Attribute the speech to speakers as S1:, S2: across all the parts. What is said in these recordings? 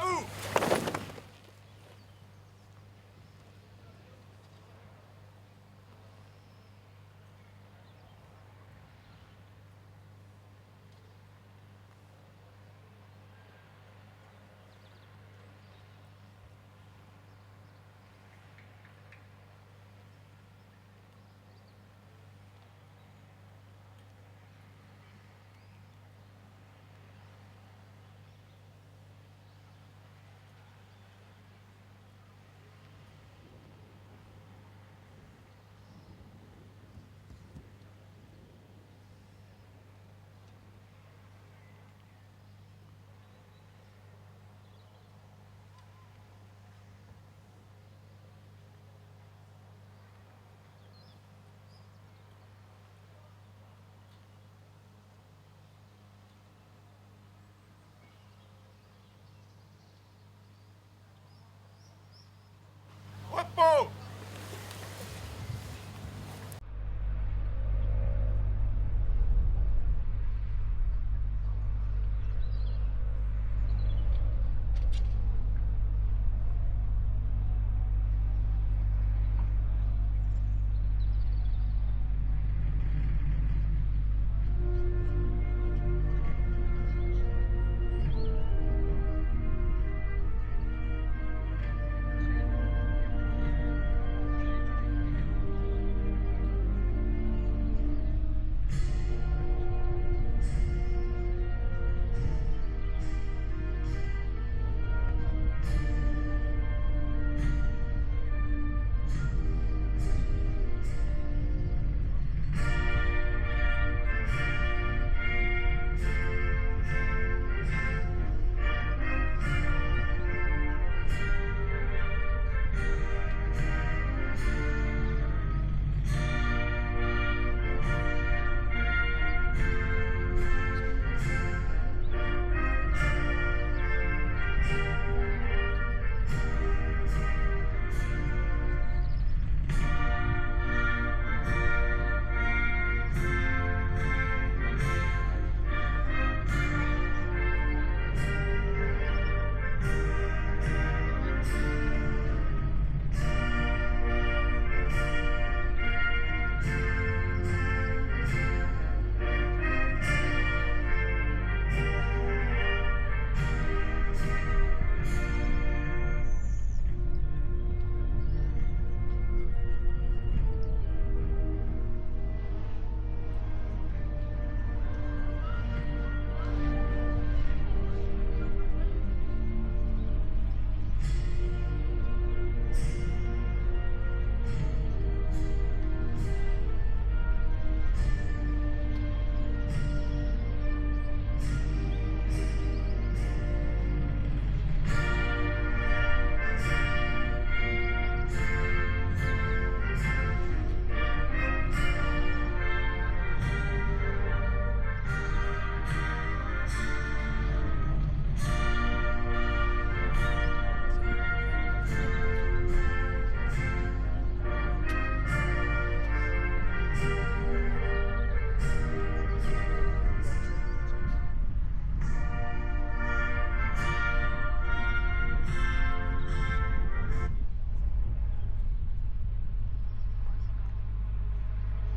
S1: vous! Repos!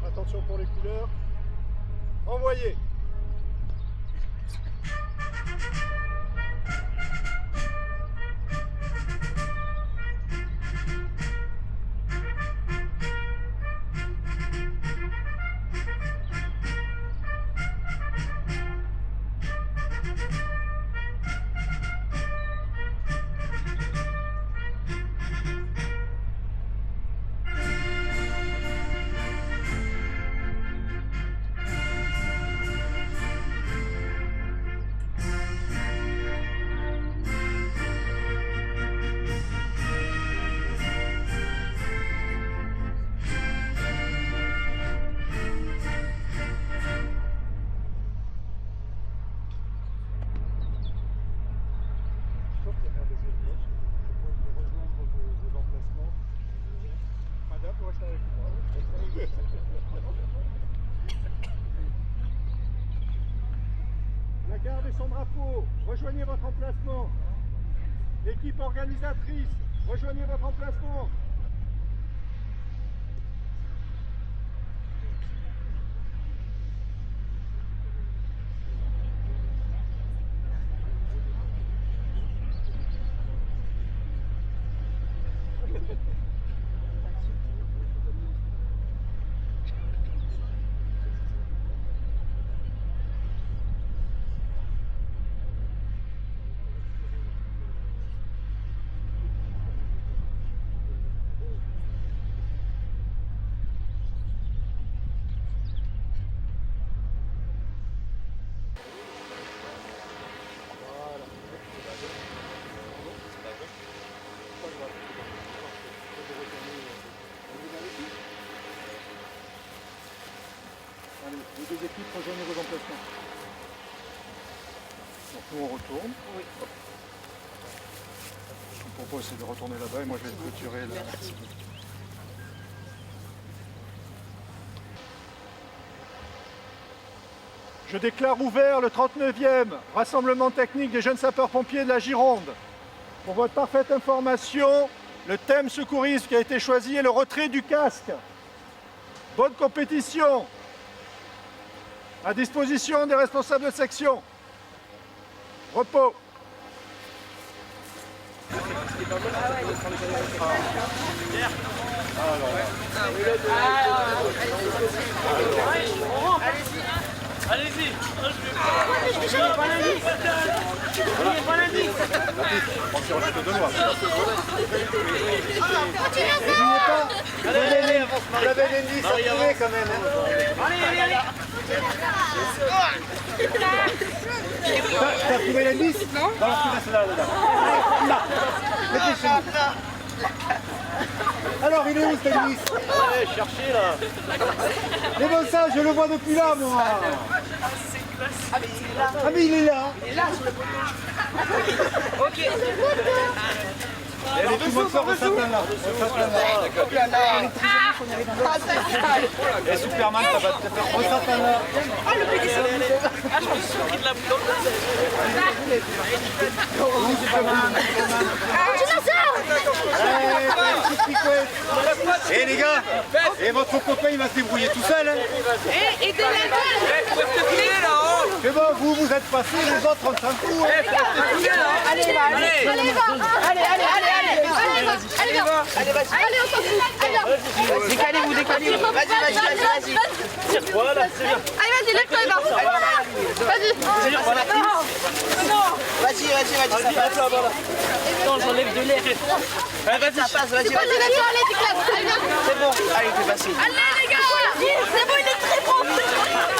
S2: Attention pour les couleurs. Envoyez. La garde et son drapeau, rejoignez votre emplacement. L'équipe organisatrice, rejoignez votre emplacement. Allez, les deux équipes, rejoignez vos emplacements. Donc nous on retourne. Oui. Je vous propose c'est de retourner là-bas et moi je vais clôturer là. Je déclare ouvert le 39e rassemblement technique des jeunes sapeurs-pompiers de la Gironde. Pour votre parfaite information, le thème secourisme qui a été choisi est le retrait du casque. Bonne compétition. À disposition des responsables de section. Repos.
S3: Allez-y. Je n'ai pas l'indice.
S2: N'oubliez pas, vous avez l'indice à trouver quand même.
S3: Allez.
S2: T'as trouvé l'indice? Non. Alors tu restes là, là. Mettez chez nous. Alors il est où cet indice?
S3: Allez, cherchez là.
S2: Mais bon ça, je le vois depuis là moi. Ah mais il est là.
S4: Il est là sur le poteau. Ok.
S2: Allez, tout le monde sort de Satan là. Et Superman, ça va te faire au Satan là.
S4: Ah, le petit Superman.
S3: Ah, je me suis pris de la boule.
S2: Eh les gars, et votre copain il va se débrouiller tout seul. Hein.
S4: Et de la
S2: C'est bon, vous êtes passés, les autres on s'en fout.
S4: Allez, on s'en fout. Décalez-vous. Vas-y.
S3: Voilà, c'est bien.
S4: Allez, vas-y, lève-toi, Eva. Vas-y. Vas-y, ça passe.
S3: Non, j'enlève de l'air. Allez, vas-y.
S4: Ça passe, vas-y. Allez, viens. C'est bon. Allez, fais passer. Allez, les gars. C'est bon, il est très bon.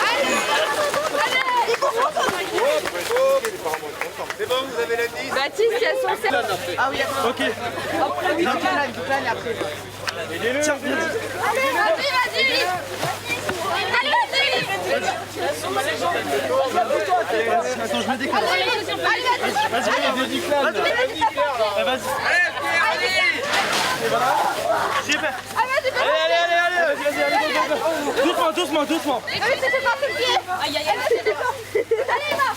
S4: Allez. Il faut
S2: C'est bon, vous avez l'indice.
S4: Baptiste, il y a son cerveau. Ah oui, ok. Il faut planer après.
S3: Tiens,
S4: Allez, vas-y. Allez, vas-y.
S2: Attends, je me décale.
S3: Allez. Doucement.
S4: Ah oui, c'est pas le pied. Aïe. Allez, va.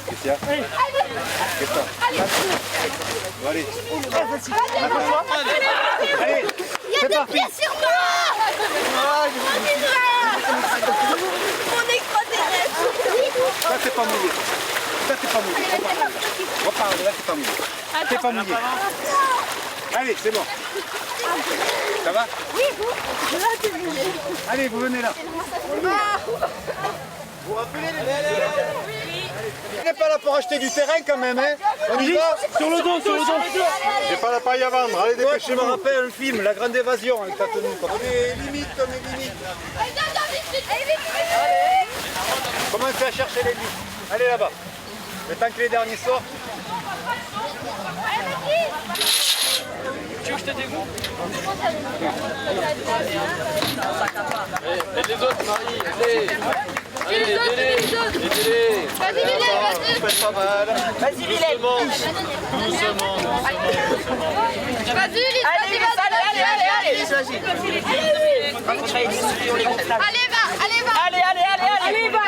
S4: Allez.
S2: Allez,
S4: Il y a des pieds sur moi. Mon extraterrestre.
S2: ça c'est pas mouillé. Repars, là c'est pas mouillé. C'est pas mouillé. Allez, c'est bon. Ça va?
S4: Oui, vous. Là, t'es mouillé.
S2: Allez, vous venez là. Vous rappelez On n'est pas là pour acheter du terrain quand même, hein. On y va?
S3: Sur le dos.
S2: J'ai pas la paille à vendre, allez dépêchez-vous. Je me rappelle le film, La Grande Évasion avec ta tenue. On est limite. Commencez à chercher les billes. Allez là-bas. Le temps que les derniers sortent.
S3: Tu veux que je te dégoûte? Et les autres, Marie,
S4: Allez, aidez-les. Vas-y, Vilaine,
S2: Faites pas mal.
S4: Vas-y, Vilaine.
S3: doucement.
S4: Vas-y, vite. Allez. Allez, va.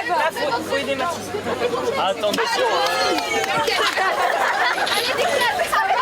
S3: Là, faut aider Mathis. Attention.
S4: Allez, déclare.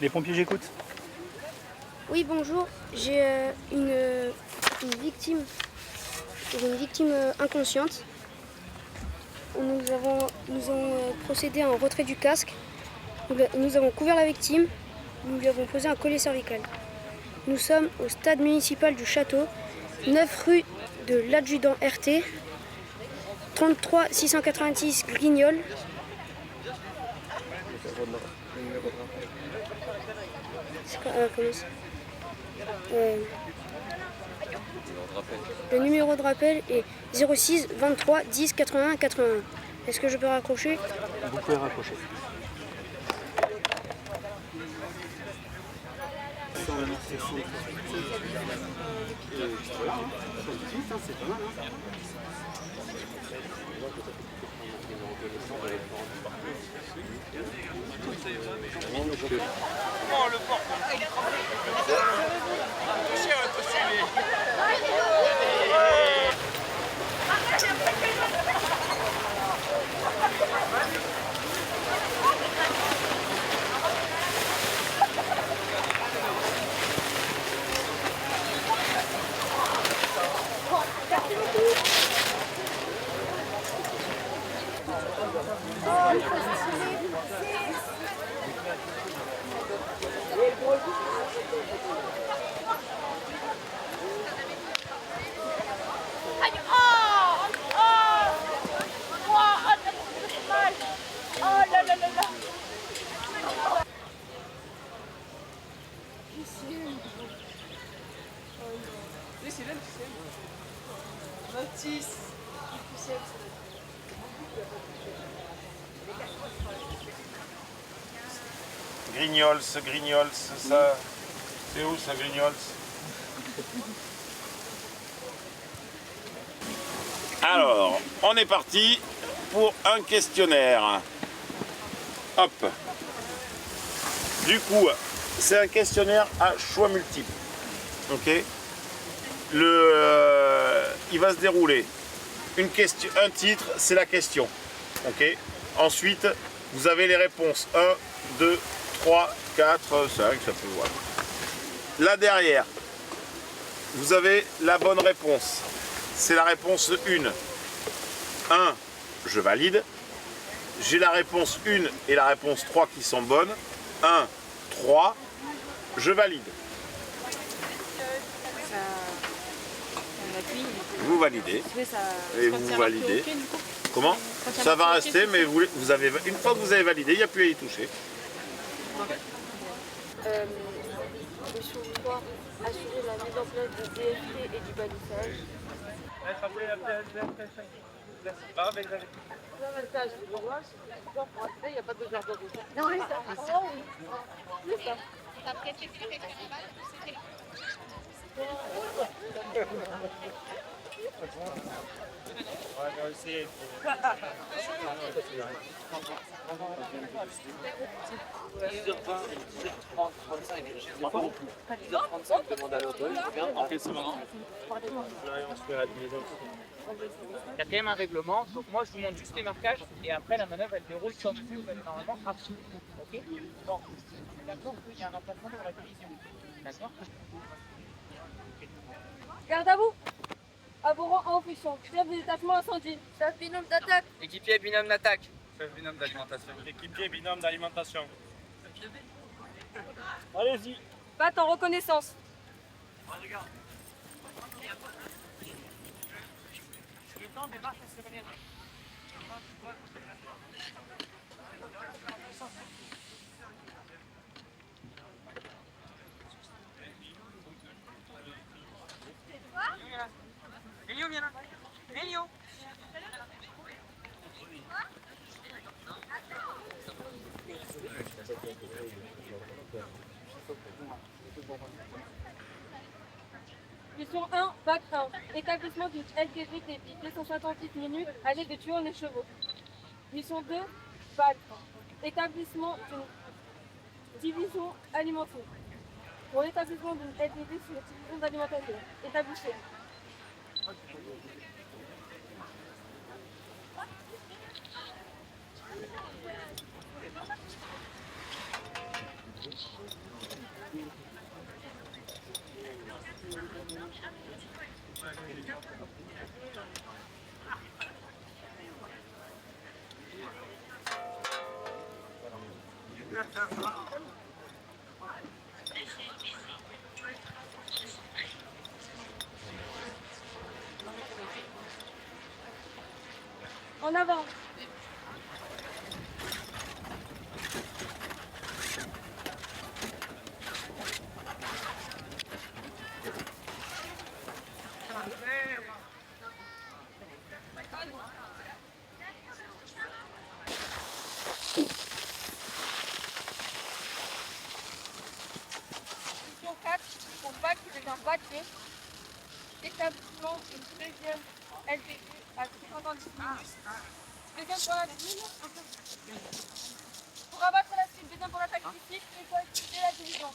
S2: Les pompiers, j'écoute.
S5: Oui, bonjour. J'ai une victime, inconsciente. Nous avons procédé à un retrait du casque. Nous avons couvert la victime. Nous lui avons posé un collier cervical. Nous sommes au stade municipal du Château, 9 rue de l'Adjudant RT, 33 690 Grignol. Le numéro de rappel est 06 23 10 81 81. Est-ce que je peux raccrocher?
S2: Vous pouvez raccrocher.
S1: Grignols, ça. C'est où ça, Grignols? Alors, on est parti pour un questionnaire. Hop. Du coup, c'est un questionnaire à choix multiples. Ok. Il va se dérouler. Un titre, c'est la question. Ok. Ensuite, vous avez les réponses 1, 2, 3, 4, 5, ça peut voir. Là derrière, vous avez la bonne réponse. C'est la réponse 1. 1, je valide. J'ai la réponse 1 et la réponse 3 qui sont bonnes. 1, 3, je valide. Vous validez. Et vous validez. Comment? Ça va rester, mais vous avez, une fois que vous avez validé, il n'y a plus à y toucher.
S5: Mission 3, assurer la mise en place du DFT et du balisage.
S3: Quatrième un règlement, donc moi je vous montre juste les marquages et après la manœuvre elle déroule comme vous êtes normalement archi. Ok. Donc, d'accord qu'il y a un remplacement de la collision. D'accord.
S4: Garde à vous. À vos rangs en puissance. Chef des détachements incendie. Chef binôme d'attaque.
S3: Équipier binôme d'attaque.
S6: Chef binôme d'alimentation. Équipier binôme d'alimentation.
S2: Allez-y.
S4: Batte en reconnaissance.
S3: Elio, viens là. Elio.
S4: Mission 1, bac 1. Établissement d'une LTV débit 258 minutes à l'aide de tuyaux les chevaux. Mission 2, bac 1. Établissement d'une division alimentaire. Pour l'établissement d'une LTV sur une division d'alimentation. Établissez. En avant. Question 4, pour bac qui devient baquet. Établissement d'une deuxième LPG à 70 minutes. Deuxième pour la ville. Pour abattre la cible, deuxième pour l'attaque critique, école et la division.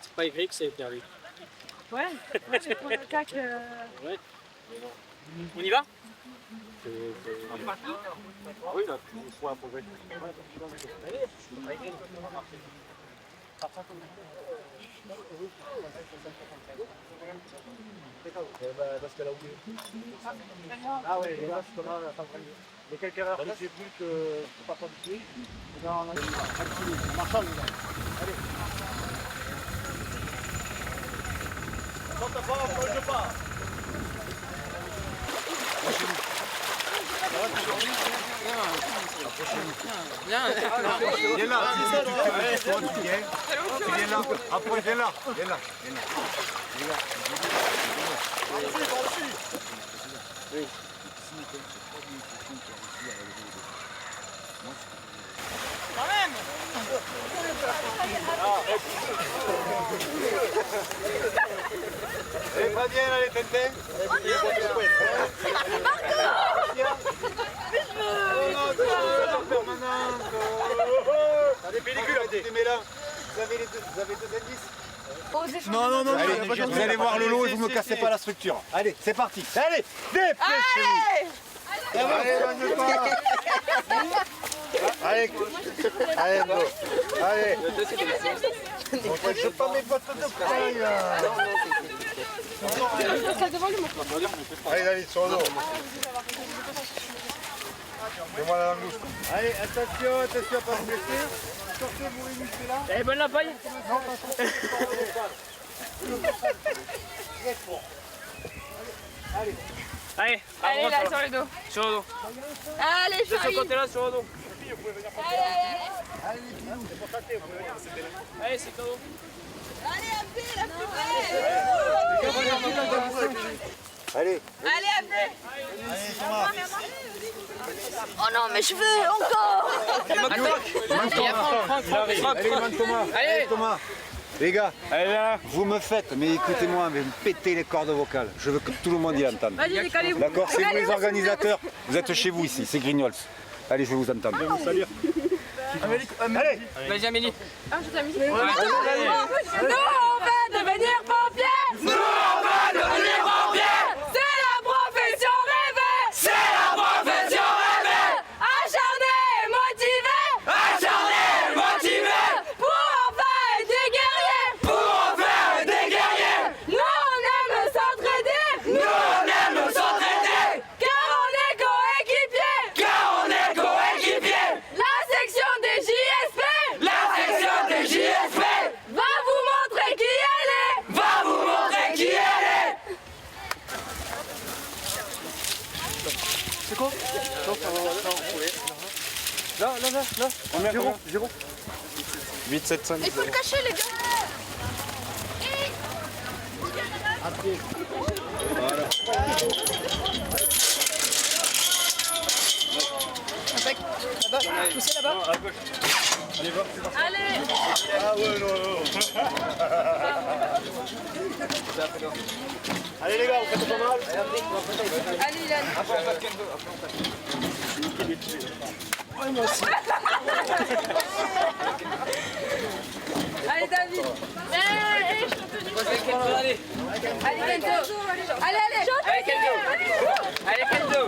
S7: C'est pas écrit que c'est perdu.
S4: Ouais, c'est pour l'attaque.
S7: Ouais. On y va? Oui, là, il faut un progrès. Parce qu'elle a oublié. Ah oui, là, je commence à s'entraîner. Il y a quelques erreurs que j'ai vues que je ne peux pas quantifier. On marche en ligne. Allez. Quand t'as pas, on ne pas. Viens là, après viens là, viens là. Oui.
S3: Quand même.
S7: Eh, pas bien là les Tintin. Allez, pellicule, vous avez deux indices.
S2: Non, non, non,
S7: Allez, vous allez voir le lot et vous me cassez pas la structure. Allez, c'est parti. Allez, dépêchez-vous. Allez, allez, allez, bon. Allez. Je ne pas mes bottes de paille. Allez, David, sur le dos. Mets-moi la langouste. Allez, attention, attention à pas se blesser. Sortez-vous les muscles là.
S3: Elle est bonne la paille?
S7: Non, pas Allez.
S3: Allez,
S4: Allez, là, sur le dos.
S3: Sur le dos.
S4: Allez,
S3: De ce côté-là, sur le dos. Allez, c'est cadeau.
S4: Allez, Abdé, la plus belle.
S7: Allez.
S4: Allez, Abdé.
S7: Allez, Thomas.
S4: Oh non, mes cheveux, encore.
S7: Allez, Thomas. Les gars, vous me faites, mais écoutez-moi, mais vous pétez les cordes vocales. Je veux que tout le monde y entende.
S4: Vas-y, décalez-vous.
S7: D'accord, c'est vous les organisateurs. Vous êtes chez vous ici, c'est Grignols. Allez, je vais vous entendre. Je vais vous saluer. Allez.
S3: Vas-y, Amélie.
S4: Ah, je t'amuse. Nous, on va devenir pompiers. Nous, on va devenir pompiers. C'est la profession rêvée. C'est la profession rêvée. Acharnés et motivés. Acharnés et motivés. Pour enfin être des guerriers. Pour enfin être des guerriers. Nous, on aime s'entraider. Nous, on aime s'entraider. Car on est coéquipiers. Car on est coéquipiers. La section des JSP. La section des JSP. Va vous montrer qui elle est. Va vous montrer qui elle est.
S7: C'est quoi? Là. Combien? 0. 8, 7, 5.
S4: Il faut le cacher, les gars.
S3: Poussez là-bas.
S4: Allez.
S1: Ah ouais, non, non.
S7: Allez les gars, vous faites pas mal.
S4: Allez, Ilan. Allez, David. Allez, Kenzo. Allez, allez.
S3: Allez, Kenzo. Allez, Kenzo.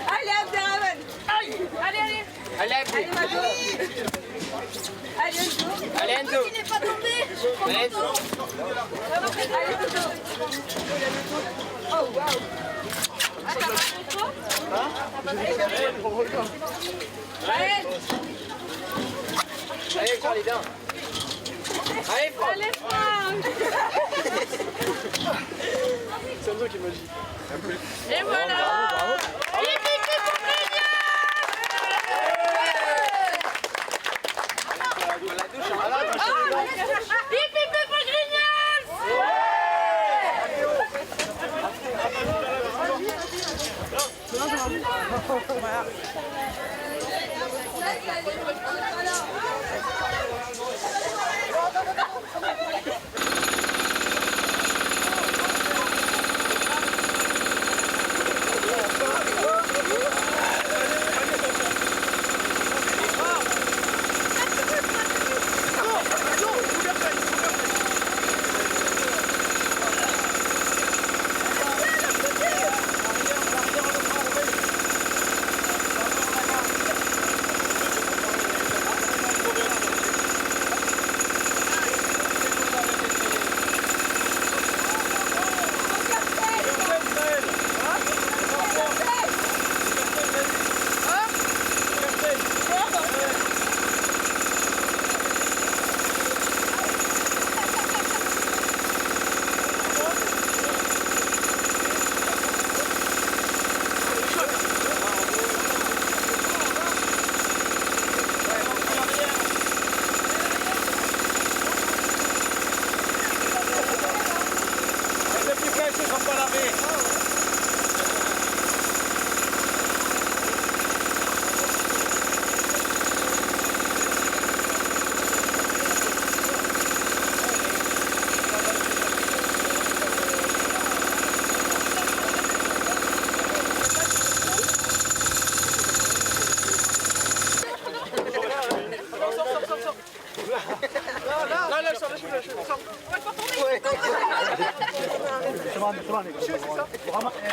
S4: Allez, Abderrahman. Allez, allez.
S3: Allez, Abdi.
S4: Allez, Mago. Allez, Enzo.
S3: Allez, Enzo.
S4: Il n'est pas tombé.
S3: Allez, Enzo.
S4: Allez, Toto. Oh, waouh. Ah, t'as pas fait trop? Allez.
S3: Allez, Charlie, viens. Allez, Franck.
S4: Allez, Franck.
S7: C'est Enzo qui m'a dit.
S4: Et voilà.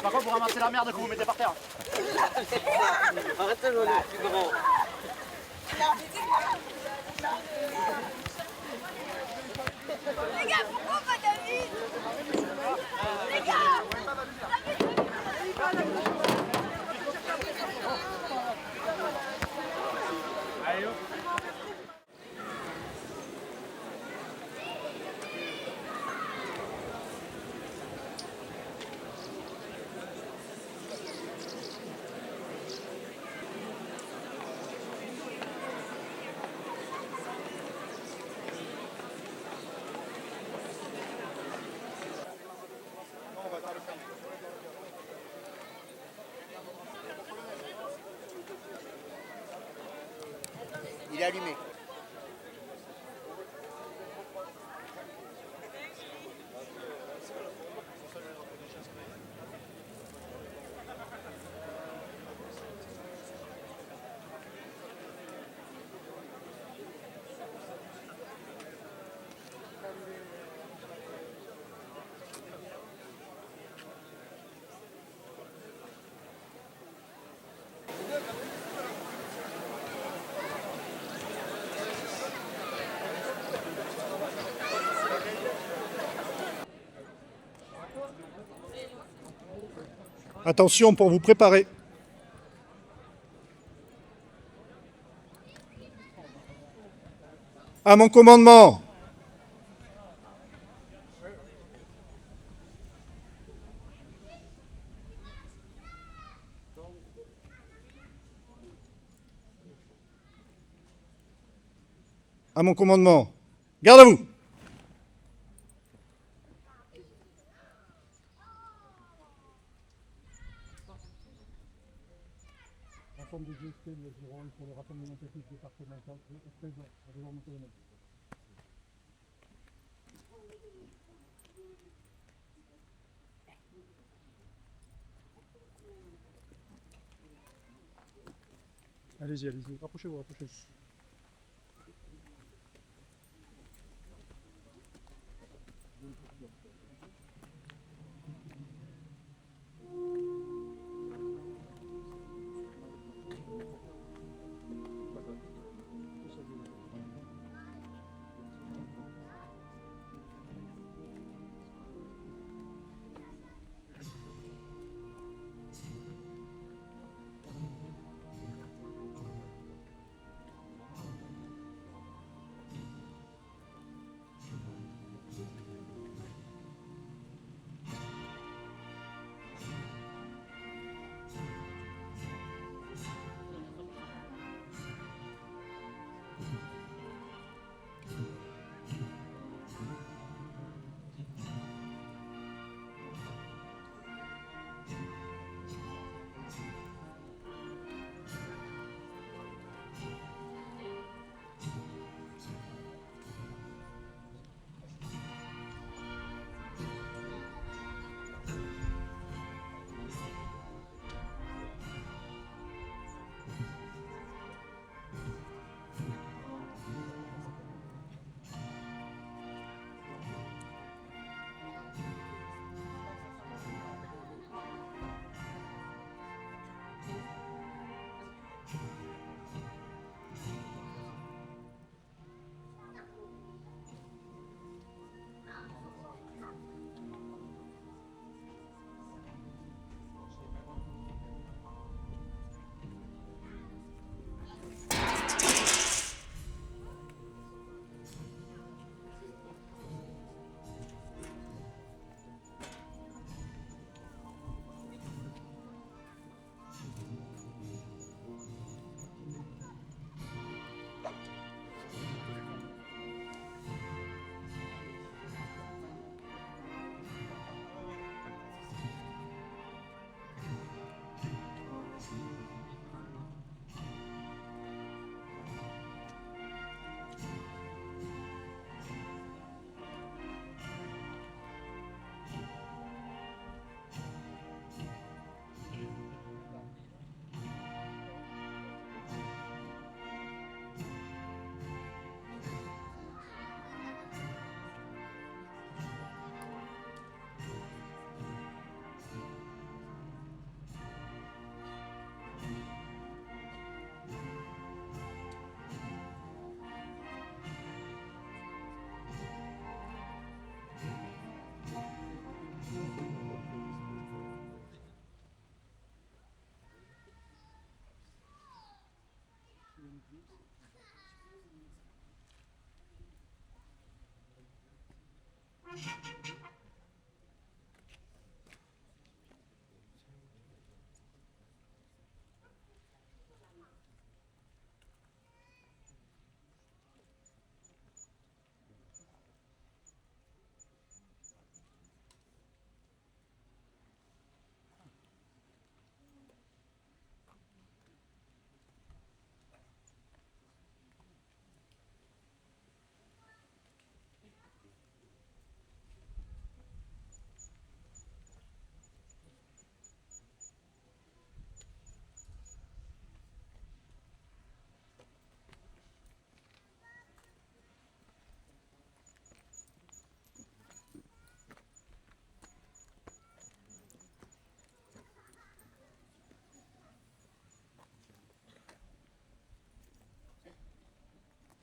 S7: Par contre, vous ramassez la merde que vous mettez par terre.
S3: Arrêtez, Jolie, plus grand.
S4: Les gars, pourquoi pas David? Les gars.
S7: Il est allumé.
S2: Attention pour vous préparer. À mon commandement. À mon commandement. Garde à vous.
S7: l'ensemble des GST de la Gironde pour le rassemblement technique départemental présent. Allez voir monter les mains. Allez-y, allez-y, rapprochez-vous, rapprochez-vous.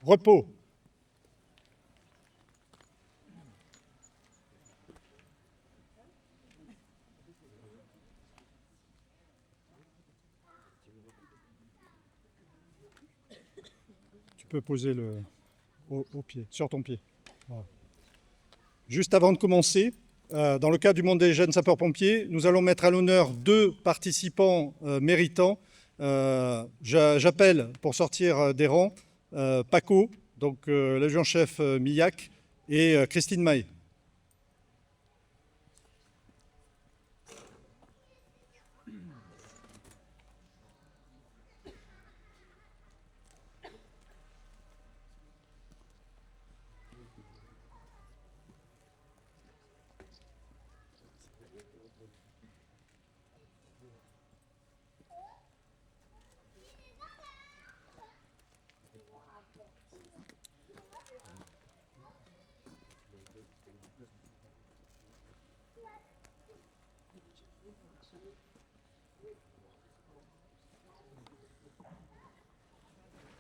S2: Repos. Tu peux poser le au pied, sur ton pied. Voilà. Juste avant de commencer, dans le cadre du monde des jeunes sapeurs-pompiers, nous allons mettre à l'honneur 2 participants méritants. J'appelle pour sortir des rangs Paco, donc l'adjudant-chef Millac, et Christine Maé.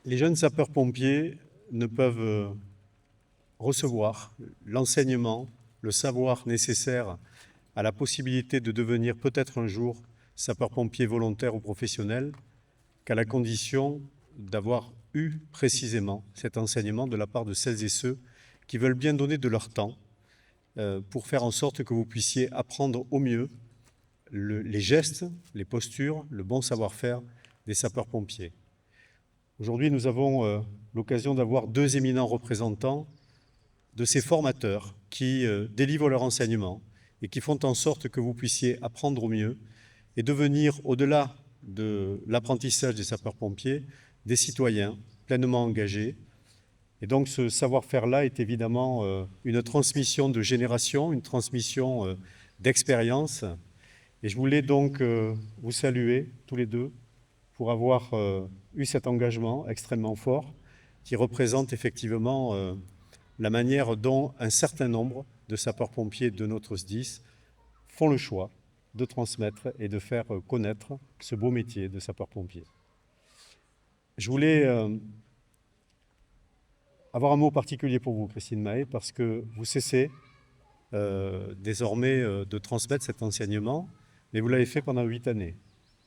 S8: Les jeunes sapeurs-pompiers ne peuvent recevoir l'enseignement, le savoir nécessaire à la possibilité de devenir peut-être un jour sapeur-pompier volontaire ou professionnel qu'à la condition d'avoir eu précisément cet enseignement de la part de celles et ceux qui veulent bien donner de leur temps pour faire en sorte que vous puissiez apprendre au mieux les gestes, les postures, le bon savoir-faire des sapeurs-pompiers. Aujourd'hui, nous avons l'occasion d'avoir deux éminents représentants de ces formateurs qui délivrent leur enseignement et qui font en sorte que vous puissiez apprendre au mieux et devenir, au-delà de l'apprentissage des sapeurs-pompiers, des citoyens pleinement engagés. Et donc ce savoir-faire-là est évidemment une transmission de génération, une transmission d'expérience. Et je voulais donc vous saluer tous les deux pour avoir eu cet engagement extrêmement fort qui représente effectivement la manière dont un certain nombre de sapeurs-pompiers de notre SDIS font le choix de transmettre et de faire connaître ce beau métier de sapeur-pompier. Je voulais avoir un mot particulier pour vous, Christine Mahé, parce que vous cessez désormais de transmettre cet enseignement, mais vous l'avez fait pendant 8 années.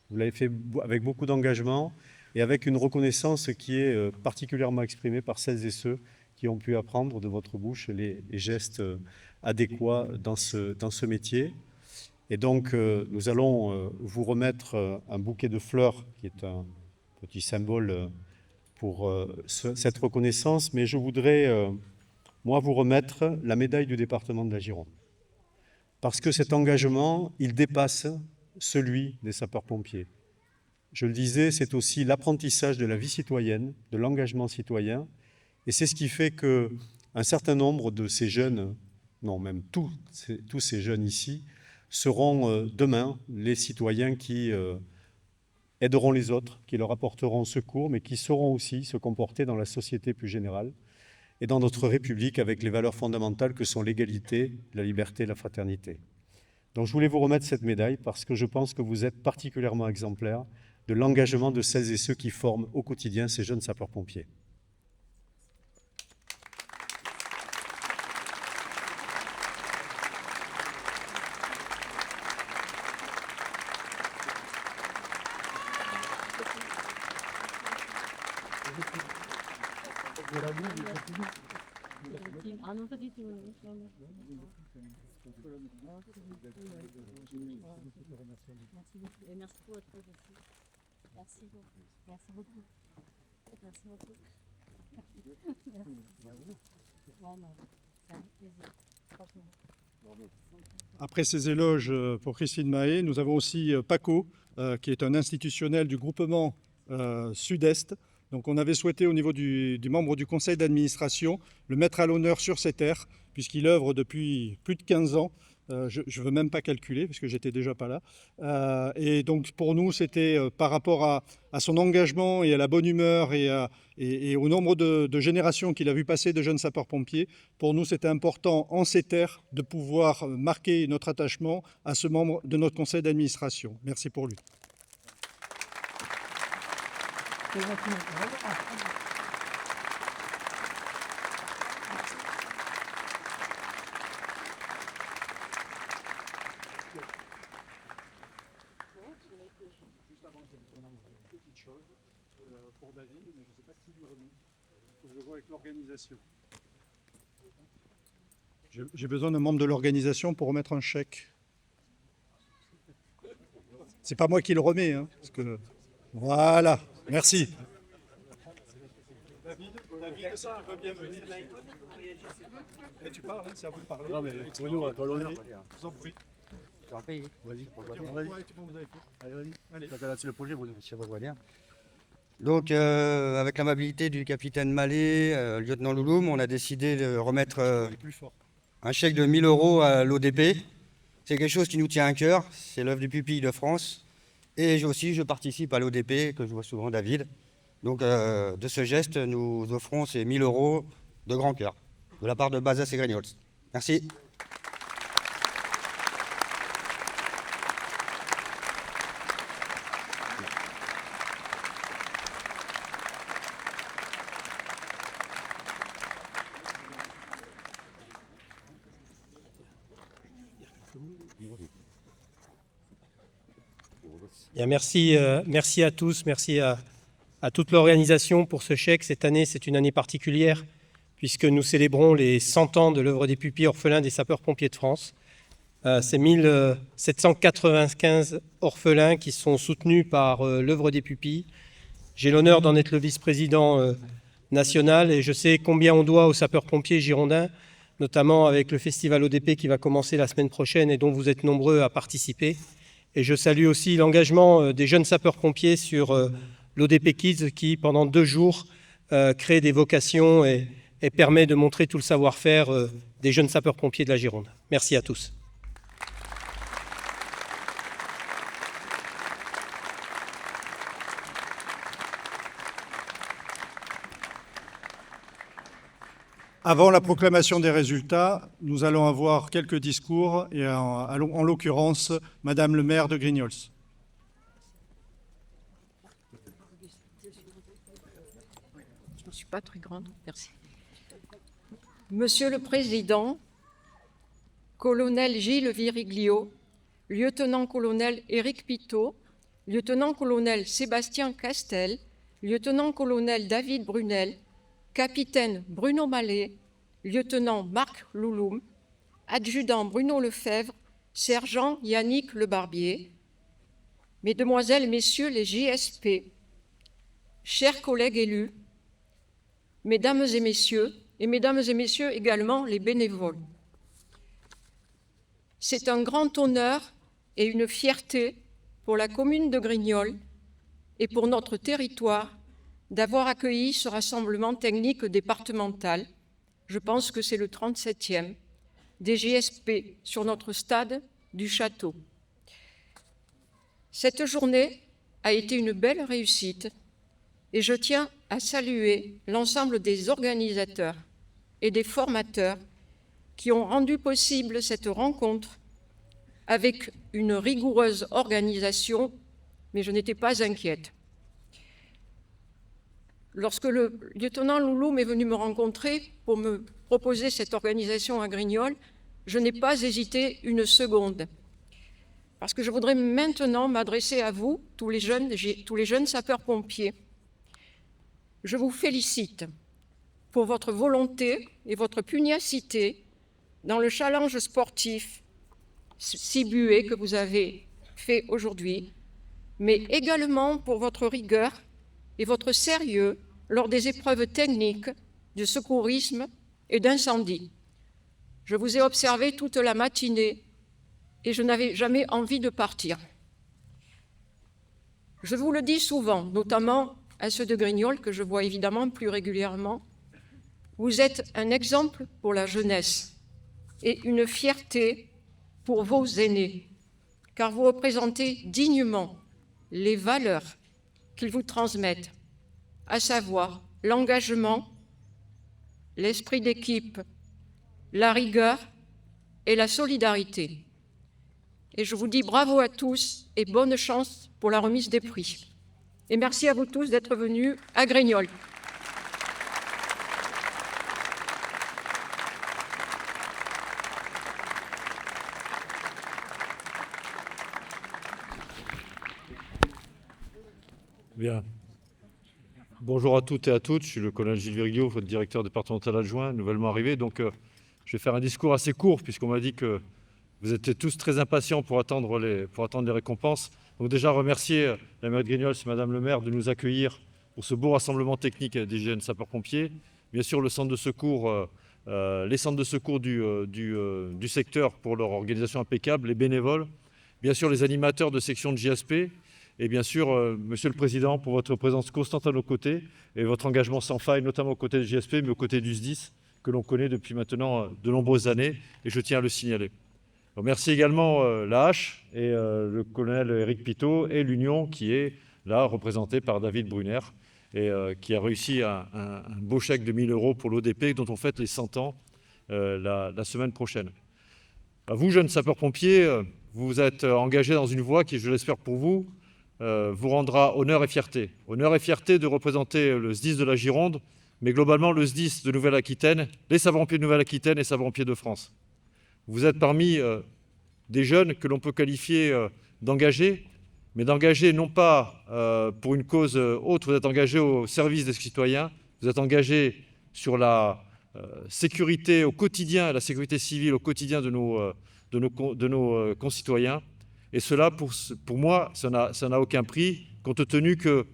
S8: Vous l'avez fait avec beaucoup d'engagement et avec une reconnaissance qui est particulièrement exprimée par celles et ceux qui ont pu apprendre de votre bouche les gestes adéquats dans ce métier. Et donc, nous allons vous remettre un bouquet de fleurs qui est un petit symbole pour cette reconnaissance, mais je voudrais, moi, vous remettre la médaille du département de la Gironde. Parce que cet engagement, il dépasse celui des sapeurs-pompiers. Je le disais, c'est aussi l'apprentissage de la vie citoyenne, de l'engagement citoyen, et c'est ce qui fait qu'un certain nombre de ces jeunes, non, même tous ces jeunes ici, seront demain les citoyens qui aideront les autres, qui leur apporteront secours, mais qui sauront aussi se comporter dans la société plus générale et dans notre République avec les valeurs fondamentales que sont l'égalité, la liberté et la fraternité. Donc je voulais vous remettre cette médaille parce que je pense que vous êtes particulièrement exemplaire de l'engagement de celles et ceux qui forment au quotidien ces jeunes sapeurs-pompiers.
S9: Merci pour votre présence. Merci beaucoup. Merci beaucoup. Merci beaucoup.
S2: Après ces éloges pour Christine Mahé, nous avons aussi Paco, qui est un institutionnel du groupement Sud-Est. Donc on avait souhaité au niveau du membre du conseil d'administration le mettre à l'honneur sur ces terres, puisqu'il œuvre depuis plus de 15 ans. Je ne veux même pas calculer, parce que j'étais déjà pas là. Et donc pour nous, c'était par rapport à son engagement et à la bonne humeur et au nombre de générations qu'il a vu passer de jeunes sapeurs-pompiers, pour nous c'était important en ces terres de pouvoir marquer notre attachement à ce membre de notre conseil d'administration. Merci pour lui. Pour David, mais je ne sais pas qui lui remet. Il faut que je vois avec l'organisation. J'ai besoin d'un membre de l'organisation pour remettre un chèque. C'est pas moi qui le remets, hein, parce que... Voilà, merci. David, ça, bienvenue. Tu parles, hein, c'est à vous de parler. Non, mais nous, on va l'honneur. Je vous en prie.
S7: Vas-y, allez. C'est le projet, vous voyez bien.
S10: Donc, avec l'amabilité du capitaine Mallet, lieutenant Louloum, on a décidé de remettre un chèque de 1 000 € à l'ODP. C'est quelque chose qui nous tient à cœur, c'est l'œuvre du Pupille de France. Et aussi, je participe à l'ODP, que je vois souvent David. Donc, de ce geste, nous offrons ces 1 000 € de grand cœur, de la part de Bazas et Grignols. Merci.
S11: Bien, merci à tous, merci à toute l'organisation pour ce chèque. Cette année, c'est une année particulière puisque nous célébrons les 100 ans de l'œuvre des pupilles orphelins des sapeurs-pompiers de France. C'est 1795 orphelins qui sont soutenus par l'œuvre des pupilles. J'ai l'honneur d'en être le vice-président national et je sais combien on doit aux sapeurs-pompiers girondins, notamment avec le festival ODP qui va commencer la semaine prochaine et dont vous êtes nombreux à participer. Et je salue aussi l'engagement des jeunes sapeurs-pompiers sur l'ODP Kids qui, pendant 2 jours, crée des vocations et permet de montrer tout le savoir-faire des jeunes sapeurs-pompiers de la Gironde. Merci à tous.
S2: Avant la proclamation des résultats, nous allons avoir quelques discours, et en l'occurrence, Madame le maire de Grignols.
S12: Je ne suis pas très grande, merci. Monsieur le Président, colonel Gilles Viriglio, lieutenant-colonel Éric Pitot, lieutenant-colonel Sébastien Castel, lieutenant-colonel David Brunel, capitaine Bruno Mallet, lieutenant Marc Louloum, adjudant Bruno Lefebvre, sergent Yannick Lebarbier, Mesdemoiselles, Messieurs les JSP, chers collègues élus, Mesdames et Messieurs également les bénévoles. C'est un grand honneur et une fierté pour la commune de Grignols et pour notre territoire d'avoir accueilli ce rassemblement technique départemental, je pense que c'est le 37e, des JSP sur notre stade du Château. Cette journée a été une belle réussite et je tiens à saluer l'ensemble des organisateurs et des formateurs qui ont rendu possible cette rencontre avec une rigoureuse organisation, mais je n'étais pas inquiète. Lorsque le lieutenant Louloum est venu me rencontrer pour me proposer cette organisation à Grignols, je n'ai pas hésité une seconde. Parce que je voudrais maintenant m'adresser à vous, tous les jeunes sapeurs-pompiers. Je vous félicite pour votre volonté et votre pugnacité dans le challenge sportif si bué que vous avez fait aujourd'hui, mais également pour votre rigueur et votre sérieux lors des épreuves techniques de secourisme et d'incendie. Je vous ai observé toute la matinée et je n'avais jamais envie de partir. Je vous le dis souvent, notamment à ceux de Grignols que je vois évidemment plus régulièrement, vous êtes un exemple pour la jeunesse et une fierté pour vos aînés, car vous représentez dignement les valeurs qu'ils vous transmettent, à savoir l'engagement, l'esprit d'équipe, la rigueur et la solidarité. Et je vous dis bravo à tous et bonne chance pour la remise des prix. Et merci à vous tous d'être venus à Grignols.
S13: Bien. Bonjour à toutes et à toutes, je suis le colonel Gilles Viriglio, votre directeur départemental adjoint, nouvellement arrivé. Donc je vais faire un discours assez court puisqu'on m'a dit que vous étiez tous très impatients pour attendre les récompenses. Donc déjà remercier la mairie de Grignols et Madame le maire de nous accueillir pour ce beau rassemblement technique des jeunes sapeurs-pompiers. Bien sûr le centre de secours, les centres de secours du secteur pour leur organisation impeccable, les bénévoles, bien sûr les animateurs de section de JSP, et bien sûr, Monsieur le Président, pour votre présence constante à nos côtés et votre engagement sans faille, notamment aux côtés de JSP, mais aux côtés du SDIS, que l'on connaît depuis maintenant de nombreuses années, et je tiens à le signaler. Donc, merci également la Hache et le colonel Éric Pitot et l'Union qui est là, représentée par David Brunner, et qui a réussi un beau chèque de 1 000 € pour l'ODP, dont on fête les 100 ans la semaine prochaine. Vous, jeunes sapeurs-pompiers, vous êtes engagés dans une voie qui, je l'espère pour vous, vous rendra honneur et fierté. Honneur et fierté de représenter le SDIS de la Gironde, mais globalement le SDIS de Nouvelle-Aquitaine, les sapeurs-pompiers de Nouvelle-Aquitaine et sapeurs-pompiers de France. Vous êtes parmi des jeunes que l'on peut qualifier d'engagés, mais d'engagés non pas pour une cause autre, vous êtes engagés au service des citoyens, vous êtes engagés sur la sécurité au quotidien, la sécurité civile au quotidien de nos concitoyens. Et cela, pour moi, ça n'a aucun prix, compte tenu que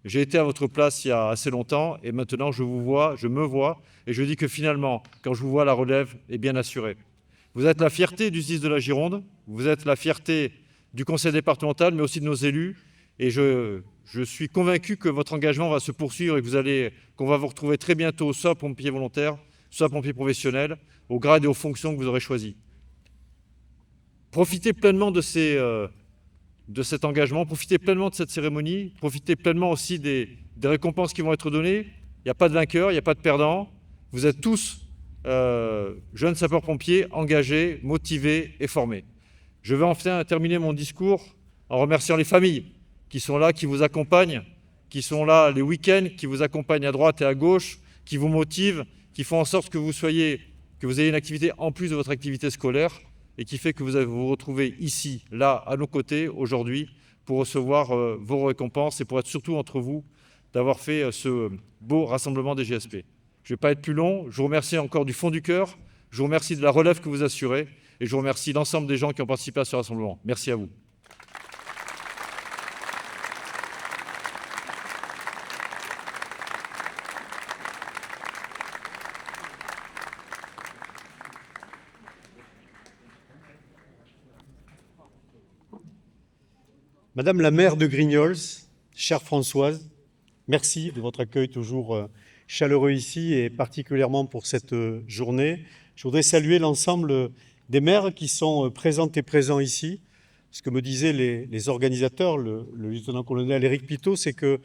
S13: j'ai été à votre place il y a assez longtemps et maintenant je me vois et je dis que finalement, quand je vous vois, la relève est bien assurée. Vous êtes la fierté du SDIS de la Gironde, vous êtes la fierté du conseil départemental, mais aussi de nos élus. Et je suis convaincu que votre engagement va se poursuivre et qu'on va vous retrouver très bientôt, soit pompier volontaire, soit pompier professionnel, au grade et aux fonctions que vous aurez choisies. Profitez pleinement de cet engagement, profitez pleinement de cette cérémonie, profitez pleinement aussi des récompenses qui vont être données. Il n'y a pas de vainqueur, il n'y a pas de perdant. Vous êtes tous jeunes sapeurs-pompiers engagés, motivés et formés. Je vais enfin terminer mon discours en remerciant les familles qui sont là, qui vous accompagnent, qui sont là les week-ends, qui vous accompagnent à droite et à gauche, qui vous motivent, qui font en sorte que vous ayez une activité en plus de votre activité scolaire et qui fait que vous vous retrouvez ici, là, à nos côtés, aujourd'hui, pour recevoir vos récompenses et pour être surtout entre vous d'avoir fait ce beau rassemblement des GSP. Je ne vais pas être plus long, je vous remercie encore du fond du cœur, je vous remercie de la relève que vous assurez et je vous remercie l'ensemble des gens qui ont participé à ce rassemblement. Merci à vous.
S8: Madame la maire de Grignols, chère Françoise, merci de votre accueil toujours chaleureux ici et particulièrement pour cette journée. Je voudrais saluer l'ensemble des maires qui sont présentes et présents ici. Ce que me disaient les organisateurs, le lieutenant-colonel Éric Pitot, c'est que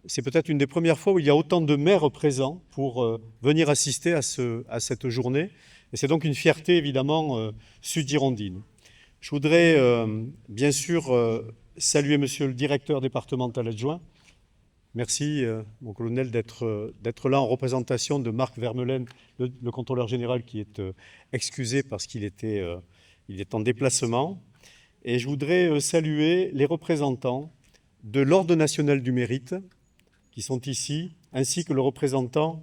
S8: c'est peut-être une des premières fois où il y a autant de maires présents pour venir assister à cette journée. Et c'est donc une fierté évidemment sud-girondine. Je voudrais bien sûr saluer monsieur le directeur départemental adjoint. Merci, mon colonel, d'être là en représentation de Marc Vermeulen, le contrôleur général qui est excusé parce qu'il est en déplacement. Et je voudrais saluer les représentants de l'Ordre national du mérite qui sont ici, ainsi que le représentant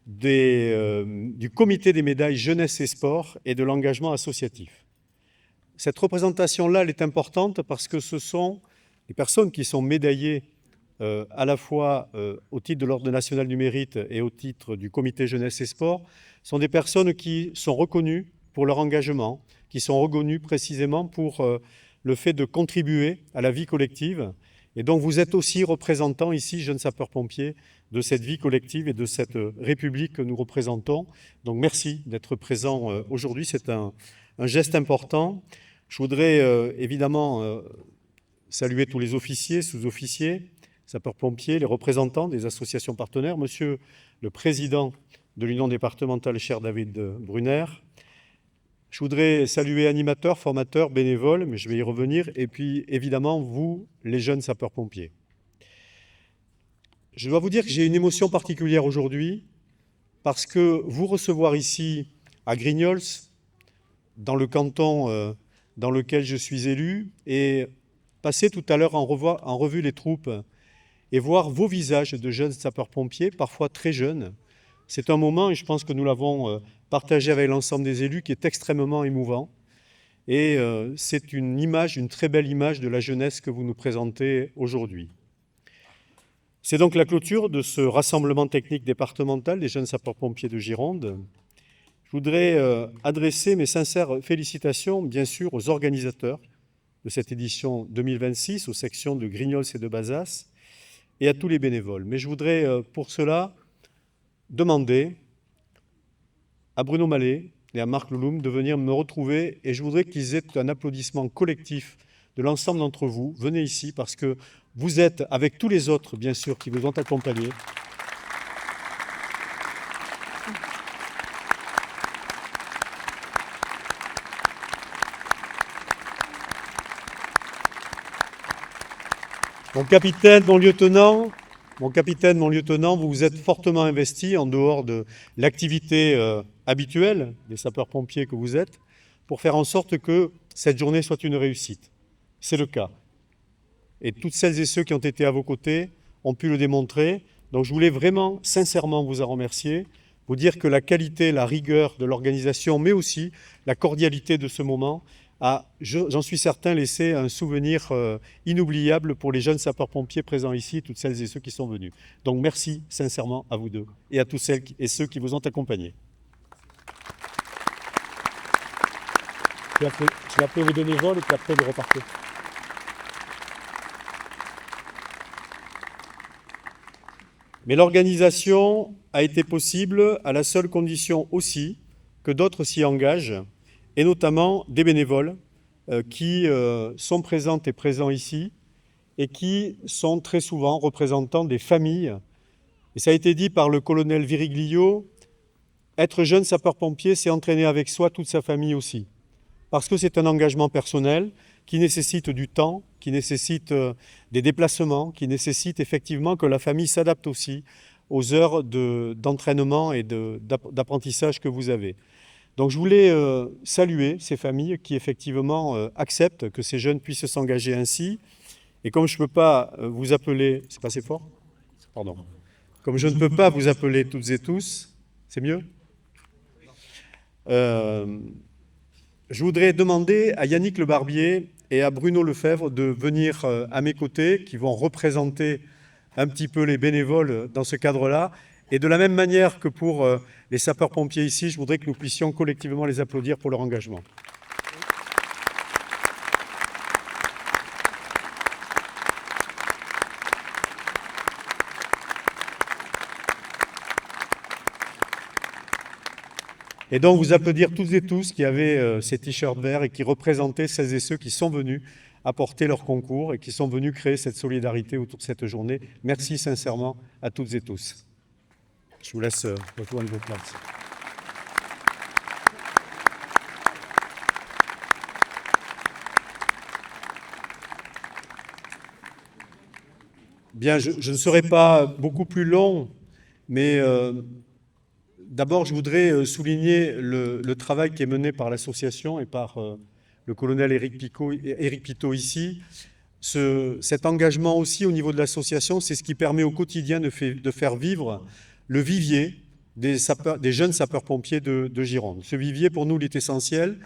S8: du comité des médailles jeunesse et sport et de l'engagement associatif. Cette représentation-là, elle est importante parce que ce sont les personnes qui sont médaillées à la fois au titre de l'Ordre national du mérite et au titre du comité jeunesse et sport, sont des personnes qui sont reconnues pour leur engagement, qui sont reconnues précisément pour le fait de contribuer à la vie collective. Et donc vous êtes aussi représentants ici, jeunes sapeurs-pompiers, de cette vie collective et de cette République que nous représentons. Donc merci d'être présents aujourd'hui, c'est un geste important. Je voudrais évidemment saluer tous les officiers, sous-officiers, sapeurs-pompiers, les représentants des associations partenaires, monsieur le président de l'Union départementale, cher David Brunner. Je voudrais saluer animateurs, formateurs, bénévoles, mais je vais y revenir, et puis évidemment vous, les jeunes sapeurs-pompiers. Je dois vous dire que j'ai une émotion particulière aujourd'hui, parce que vous recevoir ici à Grignols, dans le canton dans lequel je suis élu, et passer tout à l'heure en revue les troupes et voir vos visages de jeunes sapeurs-pompiers, parfois très jeunes, c'est un moment, et je pense que nous l'avons partagé avec l'ensemble des élus, qui est extrêmement émouvant. Et c'est une image, une très belle image de la jeunesse que vous nous présentez aujourd'hui. C'est donc la clôture de ce rassemblement technique départemental des jeunes sapeurs-pompiers de Gironde. Je voudrais adresser mes sincères félicitations, bien sûr, aux organisateurs de cette édition 2026, aux sections de Grignols et de Bazas, et à tous les bénévoles. Mais je voudrais, pour cela, demander à Bruno Mallet et à Marc Louloum de venir me retrouver, et je voudrais qu'ils aient un applaudissement collectif de l'ensemble d'entre vous. Venez ici, parce que vous êtes, avec tous les autres, bien sûr, qui vous ont accompagnés, Mon capitaine, mon lieutenant, vous vous êtes fortement investi en dehors de l'activité habituelle des sapeurs-pompiers que vous êtes, pour faire en sorte que cette journée soit une réussite. C'est le cas. Et toutes celles et ceux qui ont été à vos côtés ont pu le démontrer. Donc je voulais vraiment, sincèrement vous en remercier, vous dire que la qualité, la rigueur de l'organisation, mais aussi la cordialité de ce moment a, j'en suis certain, laissé un souvenir inoubliable pour les jeunes sapeurs-pompiers présents ici, toutes celles et ceux qui sont venus. Donc merci sincèrement à vous deux et à tous celles et ceux qui vous ont accompagnés. Je vais appeler vos bénévoles et puis après vous repartez. Mais l'organisation a été possible à la seule condition aussi que d'autres s'y engagent, et notamment des bénévoles qui sont présentes et présents ici et qui sont très souvent représentants des familles. Et ça a été dit par le colonel Viriglio, être jeune sapeur-pompier, c'est entraîner avec soi toute sa famille aussi. Parce que c'est un engagement personnel qui nécessite du temps, qui nécessite des déplacements, qui nécessite effectivement que la famille s'adapte aussi aux heures d'entraînement et d'apprentissage que vous avez. Donc je voulais saluer ces familles qui effectivement acceptent que ces jeunes puissent s'engager ainsi. Et comme je ne peux pas vous appeler... C'est pas assez fort ? Pardon. Comme je ne peux pas vous appeler toutes et tous, c'est mieux ? Je voudrais demander à Yannick Le Barbier et à Bruno Lefebvre de venir à mes côtés, qui vont représenter un petit peu les bénévoles dans ce cadre-là. Et de la même manière que pour les sapeurs-pompiers ici, je voudrais que nous puissions collectivement les applaudir pour leur engagement. Et donc vous applaudir toutes et tous qui avaient ces t-shirts verts et qui représentaient celles et ceux qui sont venus apporter leur concours et qui sont venus créer cette solidarité autour de cette journée. Merci sincèrement à toutes et tous. Je vous laisse rejoindre vos places. Bien, je ne serai pas beaucoup plus long, mais d'abord, je voudrais souligner le travail qui est mené par l'association et par le colonel Éric Pitot ici. Cet engagement aussi au niveau de l'association, c'est ce qui permet au quotidien de faire vivre le vivier des jeunes sapeurs-pompiers de Gironde. Ce vivier, pour nous, il est essentiel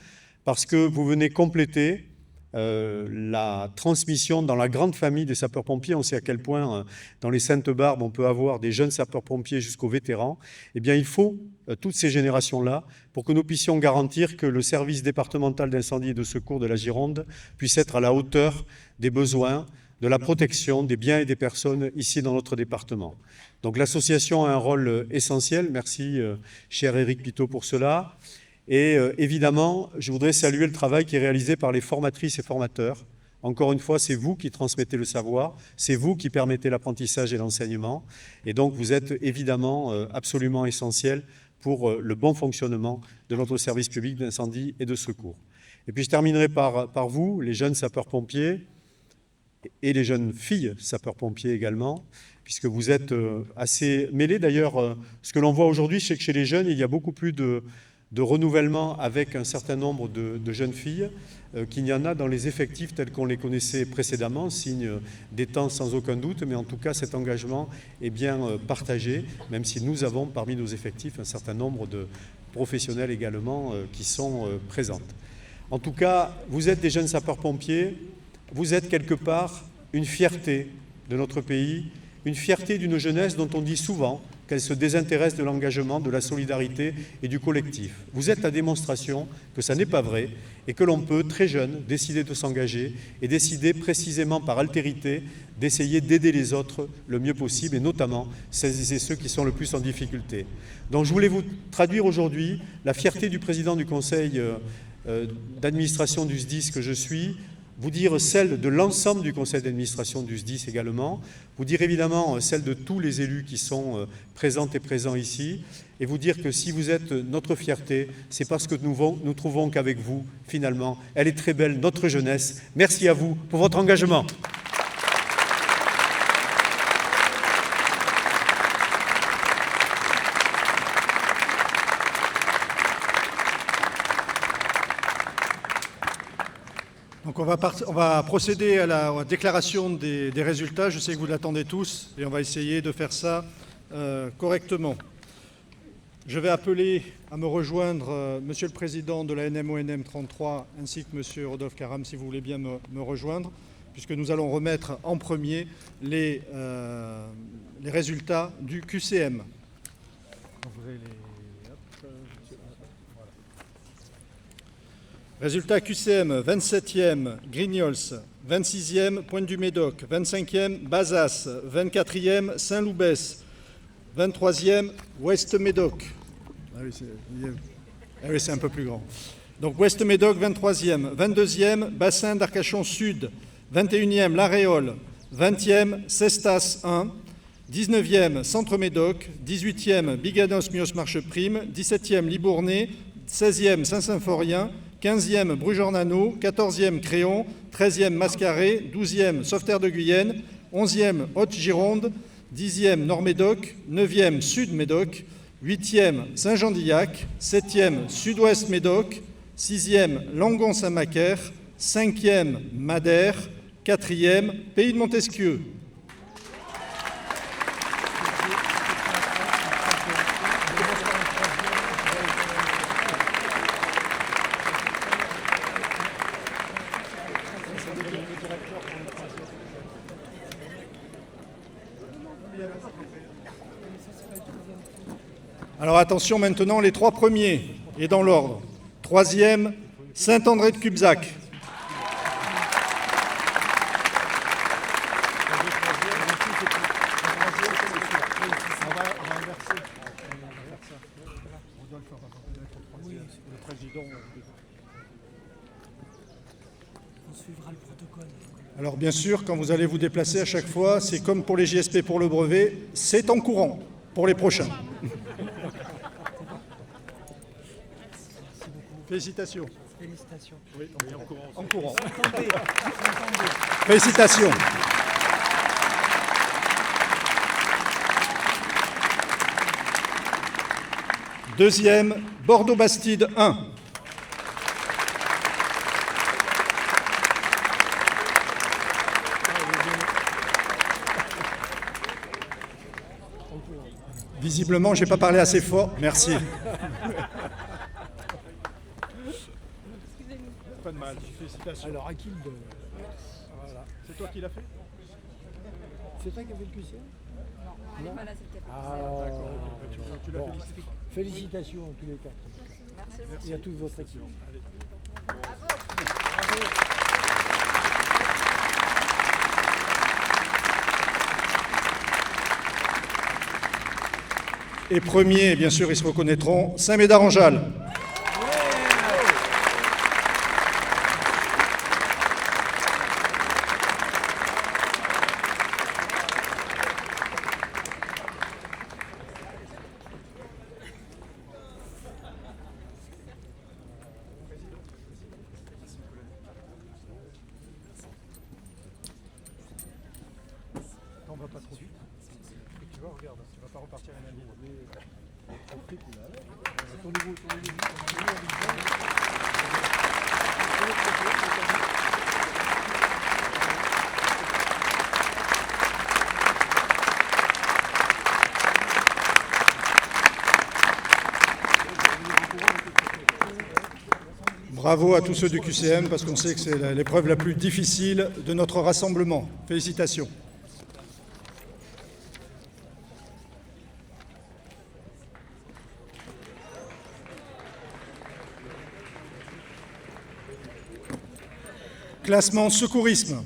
S8: parce que vous venez compléter la transmission dans la grande famille des sapeurs-pompiers. On sait à quel point dans les Saintes-Barbes on peut avoir des jeunes sapeurs-pompiers jusqu'aux vétérans. Eh bien il faut toutes ces générations-là pour que nous puissions garantir que le service départemental d'incendie et de secours de la Gironde puisse être à la hauteur des besoins, de la protection des biens et des personnes ici dans notre département. Donc l'association a un rôle essentiel. Merci cher Éric Pitot pour cela. Et évidemment, je voudrais saluer le travail qui est réalisé par les formatrices et formateurs. Encore une fois, c'est vous qui transmettez le savoir, c'est vous qui permettez l'apprentissage et l'enseignement. Et donc, vous êtes évidemment absolument essentiels pour le bon fonctionnement de notre service public d'incendie et de secours. Et puis, je terminerai par vous, les jeunes sapeurs-pompiers et les jeunes filles sapeurs-pompiers également, puisque vous êtes assez mêlés. D'ailleurs, ce que l'on voit aujourd'hui, c'est que chez les jeunes, il y a beaucoup plus de renouvellement avec un certain nombre de jeunes filles qu'il n'y en a dans les effectifs tels qu'on les connaissait précédemment, signe des temps sans aucun doute, mais en tout cas cet engagement est bien partagé, même si nous avons parmi nos effectifs un certain nombre de professionnels également qui sont présentes. En tout cas, vous êtes des jeunes sapeurs-pompiers, vous êtes quelque part une fierté de notre pays, une fierté d'une jeunesse dont on dit souvent qu'elle se désintéresse de l'engagement, de la solidarité et du collectif. Vous êtes la démonstration que ça n'est pas vrai et que l'on peut, très jeune, décider de s'engager et décider précisément par altérité d'essayer d'aider les autres le mieux possible et notamment celles et ceux qui sont le plus en difficulté. Donc je voulais vous traduire aujourd'hui la fierté du président du conseil d'administration du SDIS que je suis, vous dire celle de l'ensemble du conseil d'administration du SDIS également, vous dire évidemment celle de tous les élus qui sont présentes et présents ici, et vous dire que si vous êtes notre fierté, c'est parce que nous trouvons qu'avec vous, finalement, elle est très belle, notre jeunesse. Merci à vous pour votre engagement.
S2: Donc on va procéder à la déclaration des résultats. Je sais que vous l'attendez tous et on va essayer de faire ça correctement. Je vais appeler à me rejoindre Monsieur le Président de la NMONM 33 ainsi que Monsieur Rodolphe Caram, si vous voulez bien me rejoindre, puisque nous allons remettre en premier les résultats du QCM. Résultat QCM, 27e, Grignols, 26e, Pointe-du-Médoc, 25e, Bazas, 24e, Saint-Loubès, 23e, West-Médoc. Ah oui, c'est un peu plus grand. Donc West-Médoc, 23e, 22e, Bassin d'Arcachon Sud, 21e, La Réole, 20e, Cestas 1, 19e, Centre-Médoc, 18e, Biganos-Mios-Marcheprime, 17e, Libournais, 16e, Saint-Symphorien, 15e, Bruges-Ornano, 14e, Créon, 13e, Mascaré, 12e, Sauveterre de Guyenne, 11e, Haute-Gironde, 10e, Nord-Médoc, 9e, Sud-Médoc, 8e, Saint-Jean-d'Illac, 7e, Sud-Ouest-Médoc, 6e, Langon-Saint-Macaire, 5e, Madère, 4e, Pays de Montesquieu. Alors attention maintenant, les trois premiers, et dans l'ordre. 3e, Saint-André de Cubzac. Alors bien sûr, quand vous allez vous déplacer à chaque fois, c'est comme pour les JSP pour le brevet, c'est en courant pour les prochains. Félicitations.
S7: Félicitations.
S2: Oui, en courant. En courant. Félicitations. Deuxième, Bordeaux-Bastide 1. Visiblement, je n'ai pas parlé assez fort. Merci. Pas de mal. Félicitations.
S7: Alors, à qui le donne?
S2: Voilà. C'est toi qui l'as fait?
S7: C'est toi qui as fait le QCM?
S4: Non, voilà, c'était pas
S7: Ah,
S2: d'accord. Tu l'as
S7: bon.
S2: félicité.
S7: Félicitations à tous les quatre.
S4: Merci.
S7: Et à toute votre équipe.
S2: Et premier, bien sûr, ils se reconnaîtront, Saint-Médard-en-Jalles. On va pas trop vite. Tu vois, regarde, tu vas pas repartir en année. Bravo à tous ceux du QCM, parce qu'on sait que c'est l'épreuve la plus difficile de notre rassemblement. Félicitations. Classement secourisme.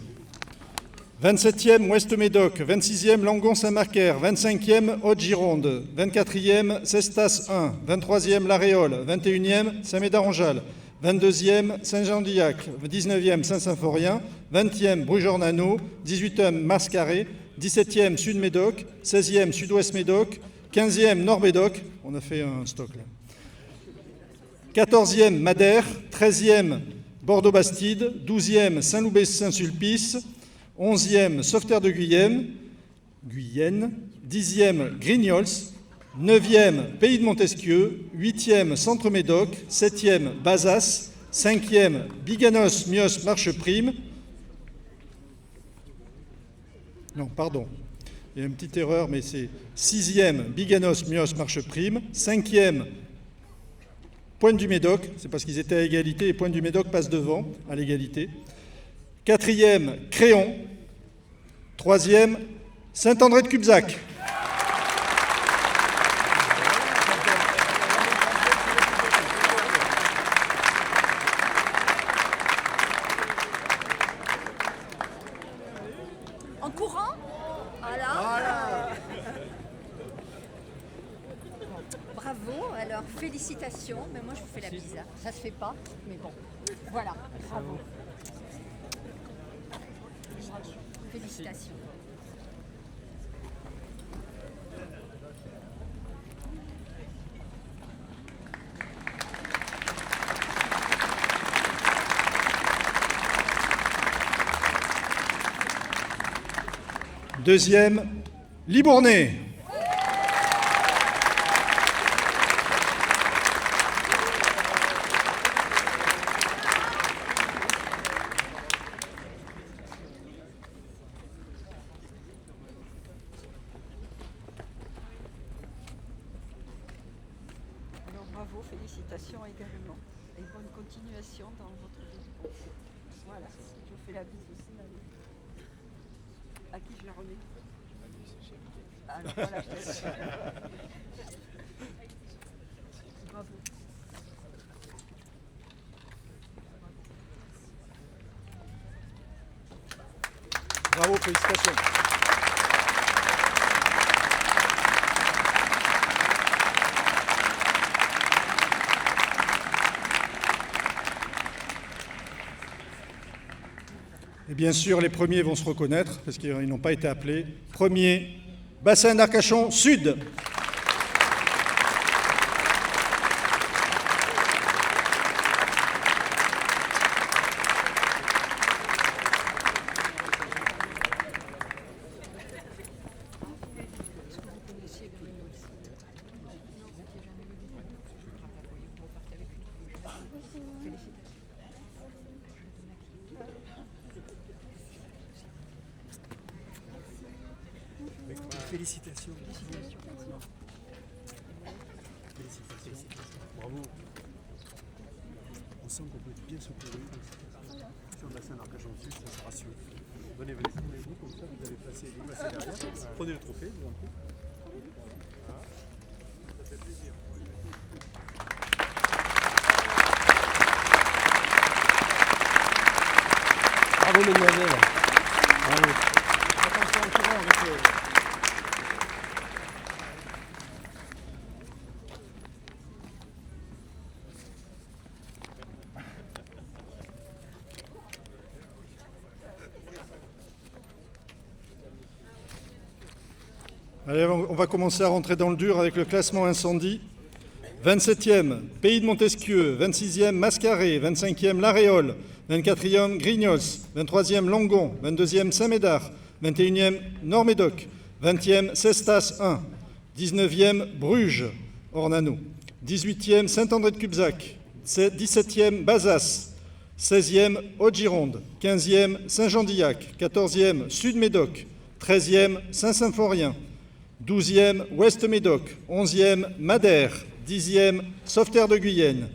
S2: 27e Ouest-Médoc, 26e Langon-Saint-Macaire, 25e Haute-Gironde, 24e Cestas 1, 23e La Réole, 21e Saint-Médard-en-Jalles, 22e Saint-Jean-d'Illac, 19e Saint-Symphorien, 20e Bruges-Ornano, 18e Mascaré, 17e Sud-Médoc, 16e Sud-Ouest-Médoc, 15e Nord-Médoc, on a fait un stock là, 14e Madère, 13e Bordeaux-Bastide, 12e Saint-Loubès-Saint-Sulpice, 11e Sauveterre de Guyenne, 10e Grignols, 9e Pays de Montesquieu, 8e Centre-Médoc, 7e Bazas, 5e, Biganos Mios Marche Prime. Non, pardon. Il y a une petite erreur, mais c'est 6e, Biganos Mios Marche Prime. 5e, Pointe du Médoc. C'est parce qu'ils étaient à égalité et Pointe du Médoc passe devant à l'égalité. 4e, Créon. 3e, Saint-André de Cubzac.
S9: En courant? Voilà. Bravo, alors félicitations. Mais moi je vous fais la bise. Hein. Ça se fait pas, mais bon. Voilà, bravo. Félicitations.
S2: Deuxième, Libournais.
S14: Alors bravo, félicitations également. Et bonne continuation dans votre vie. Voilà, je vous fais la bise aussi. À qui je la remets? Alors voilà, je laisse. Bravo.
S2: Bravo, félicitations. Et bien sûr, les premiers vont se reconnaître parce qu'ils n'ont pas été appelés. Premier, Bassin d'Arcachon Sud.
S8: Félicitations. Félicitations. Bravo. On sent qu'on peut bien se courir. Sur le bassin d'Arcachon Sud, ça sera sûr. Venez, vous, comme ça, vous allez passer derrière. Prenez le trophée, vous en prie. Ça fait plaisir.
S11: Bravo, mesdemoiselles. Bravo.
S2: Attention au courant avec le... Allez, on va commencer à rentrer dans le dur avec le classement incendie. 27e, Pays de Montesquieu. 26e, Mascaré. 25e, L'Aréole. 24e, Grignos. 23e, Langon. 22e, Saint-Médard. 21e, Nord-Médoc. 20e, Cestas 1. 19e, Bruges, Ornano. 18e, Saint-André de Cubzac. 17e, Bazas. 16e, Haute-Gironde. 15e, Saint-Jean-d'Illac. 14e, Sud-Médoc. 13e, Saint-Symphorien. 12e, Ouest-Médoc. 11e, Madère. 10e, Sauveterre de Guyenne.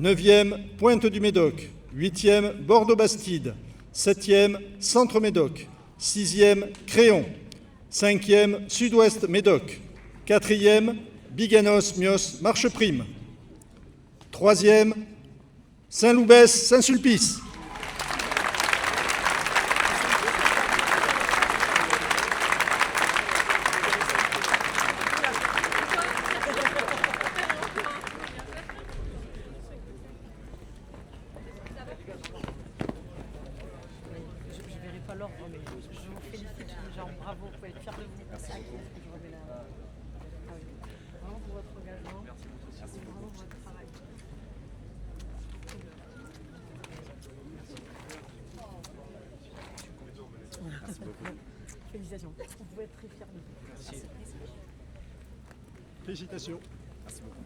S2: 9e, Pointe du Médoc. 8e, Bordeaux-Bastide. 7e, Centre-Médoc. 6e, Créon. 5e, Sud-Ouest Médoc. 4e, Biganos Mios Marche Prime. 3e, Saint-Loubès Saint-Sulpice.
S14: Félicitations. Vous pouvez être très fiers de vous. Merci.
S2: Félicitations.
S14: Merci beaucoup.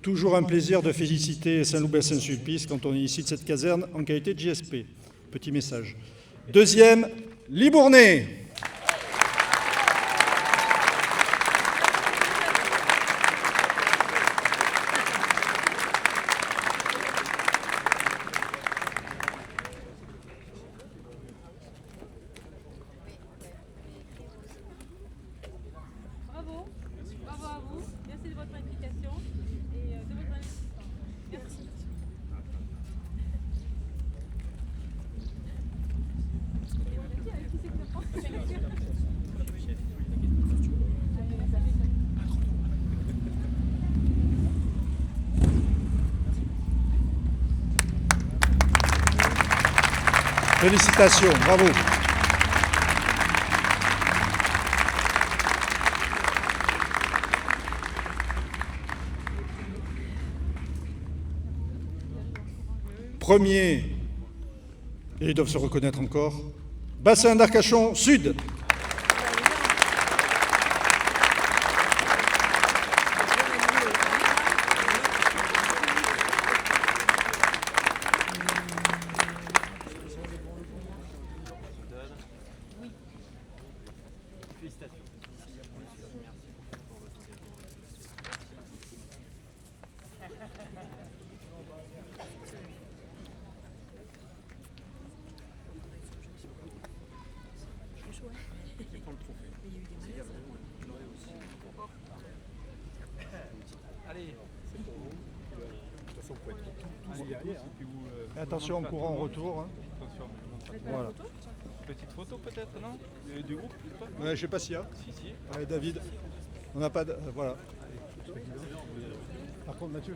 S2: Toujours un plaisir de féliciter Saint-Loubès-Saint-Sulpice quand on est ici de cette caserne en qualité de JSP. Petit message. Deuxième, Libournais.
S4: Bravo. Bravo à vous. Merci de votre implication et de votre investissement. Merci.
S2: Félicitations, bravo. Premier, et ils doivent se reconnaître encore, Bassin d'Arcachon Sud. Attention, en courant en retour. Hein. Voilà.
S6: Petite photo peut-être, non? Du groupe?
S2: Ouais, je ne sais pas s'il y a.
S6: Si.
S2: Allez, David. On n'a pas de... voilà. Par contre, Mathieu.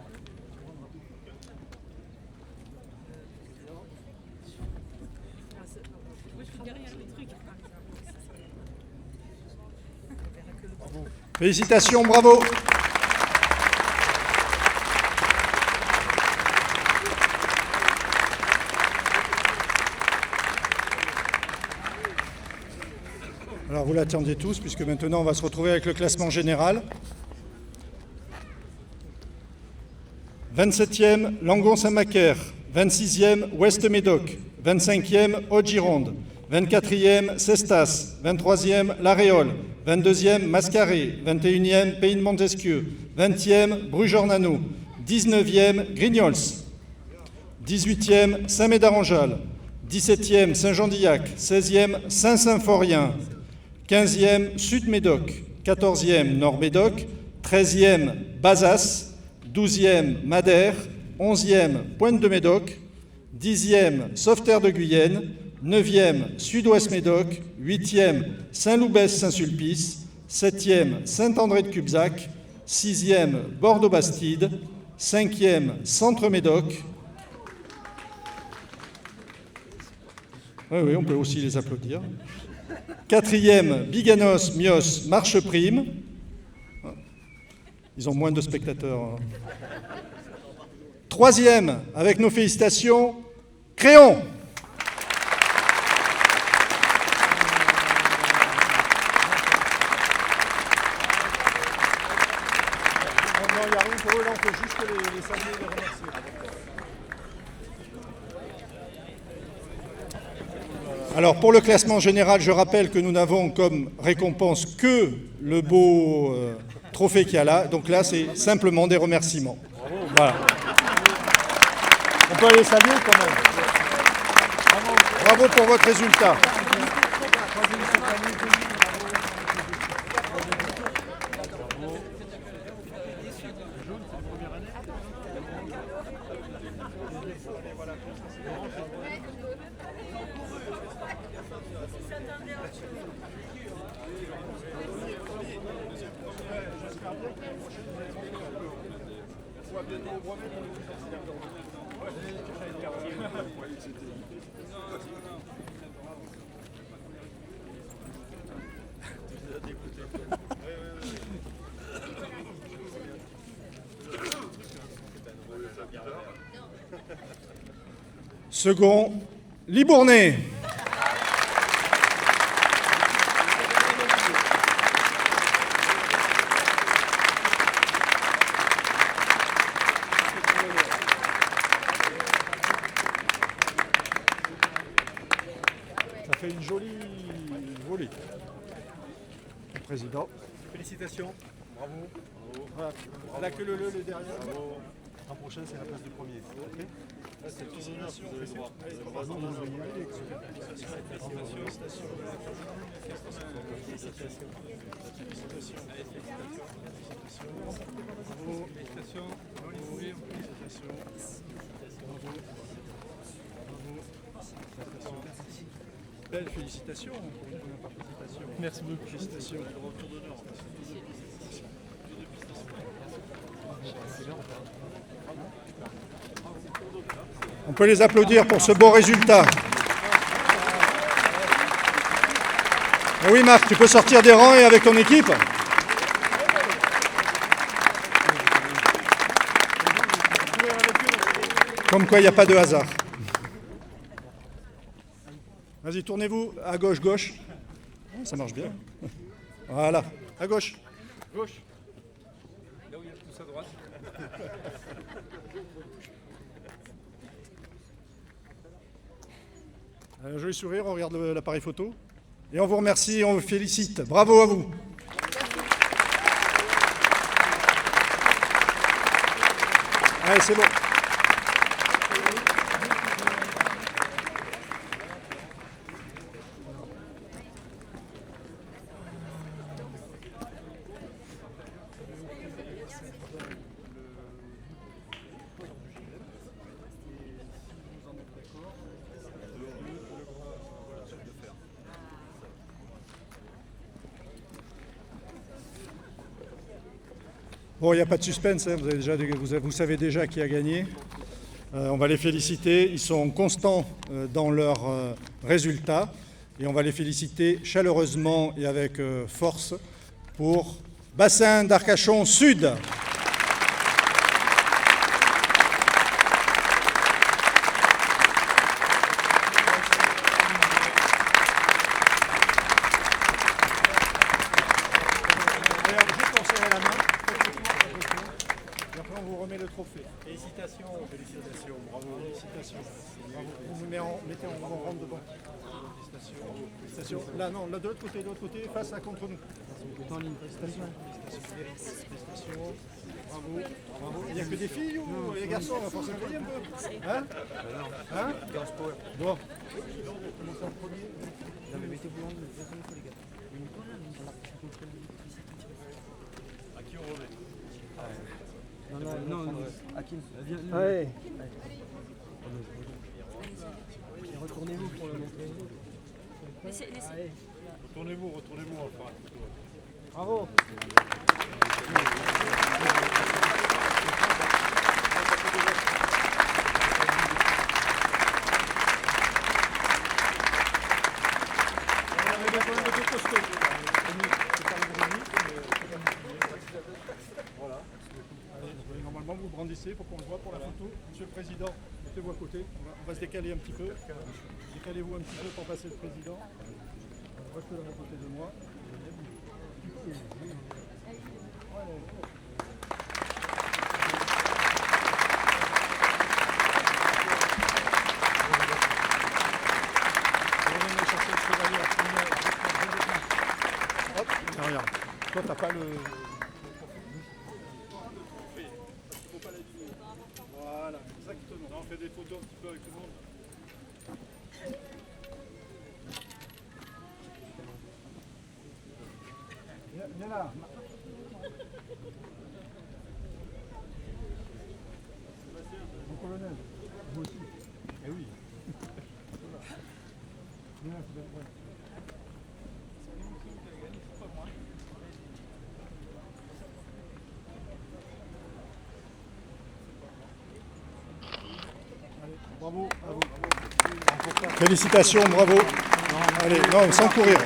S2: Félicitations, bravo. Alors vous l'attendiez tous, puisque maintenant on va se retrouver avec le classement général. 27e, Langon-Saint-Macaire. 26e, Ouest-Médoc. 25e, Haute-Gironde. 24e, Cestas. 23e, La Réole. 22e, Mascaré. 21e, Pays de Montesquieu. 20e, Bruges-Ornano. 19e, Grignols. 18e, Saint-Médard-en-Jalles. 17e, Saint-Jean-d'Illac. 16e, Saint-Symphorien. 15e, Sud-Médoc. 14e, Nord-Médoc. 13e, Bazas. 12e, Madère. 11e, Pointe-de-Médoc. 10e, Sauveterre de Guyenne. 9e, Sud-Ouest-Médoc. 8e, Saint-Loubès-Saint-Sulpice. 7e, Saint-André-de-Cubzac. 6e, Bordeaux-Bastide. 5e, Centre-Médoc. Oui, on peut aussi les applaudir. 4e, Biganos, Mios, Marcheprime. Ils ont moins de spectateurs. 3e, avec nos félicitations, Créon. Non, il n'y a rien pour eux, là, on fait juste les saluer et les remercier. Alors pour le classement général, je rappelle que nous n'avons comme récompense que le beau trophée qu'il y a là. Donc là, c'est simplement des remerciements. Voilà. On peut aller saluer quand même. Bravo pour votre résultat. Second, Libournais. Le président.
S8: Félicitations, bravo.
S2: Voilà. La queue le derrière.
S8: L'an prochain, c'est la place du premier. Okay.
S2: C'est le tour d'honneur, vous avez le droit. Belle félicitation pour la première participation. Merci beaucoup. Félicitations. On peut les applaudir pour ce beau résultat. Et oui Marc, tu peux sortir des rangs et avec ton équipe. Comme quoi il n'y a pas de hasard. Vas-y, tournez-vous à gauche, gauche. Ça marche bien. Voilà, à gauche.
S6: Gauche. Là où il y a tous à droite.
S2: Un joli sourire, on regarde l'appareil photo. Et on vous remercie, on vous félicite. Bravo à vous. Allez, c'est bon. Bon, il n'y a pas de suspense, hein. Vous savez déjà qui a gagné. On va les féliciter, ils sont constants dans leurs résultats et on va les féliciter chaleureusement et avec force pour Bassin d'Arcachon Sud. Félicitations, félicitations, bravo, félicitations. Bravo. Vous vous mettez en rang devant. Félicitations, félicitations. Là, non, là de l'autre côté, face à contre nous. Félicitations, félicitations. Bravo, bravo. Il n'y a que des filles ou les garçons? On va forcer le un peu. Hein? Hein? Bon. Commencez en premier. Non, mais mettez-vous en haut, les gars. À qui on remet? Non, Hakim, viens. Ouais. Retournez-vous pour le montrer. Retournez-vous, on va faire un photo. Bravo. Voilà. Normalement, vous brandissez pour qu'on le voit pour la photo. Monsieur le Président, mettez-vous à côté. On va se décaler un petit peu. Décalez-vous un petit peu pour passer le Président. Restez là à côté de moi. Hop, regarde. Toi, t'as pas le... Voilà, exactement. On fait des photos un petit peu avec tout le monde. Viens là. Mon colonel, vous aussi. Eh oui. Viens là, vous êtes prêts. Bravo à vous. Félicitations, bravo. Allez, non, sans courir,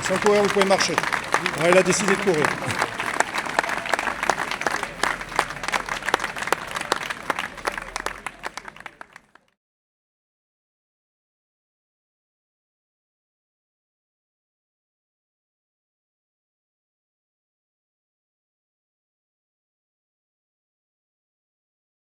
S2: vous pouvez marcher. Il a décidé de courir.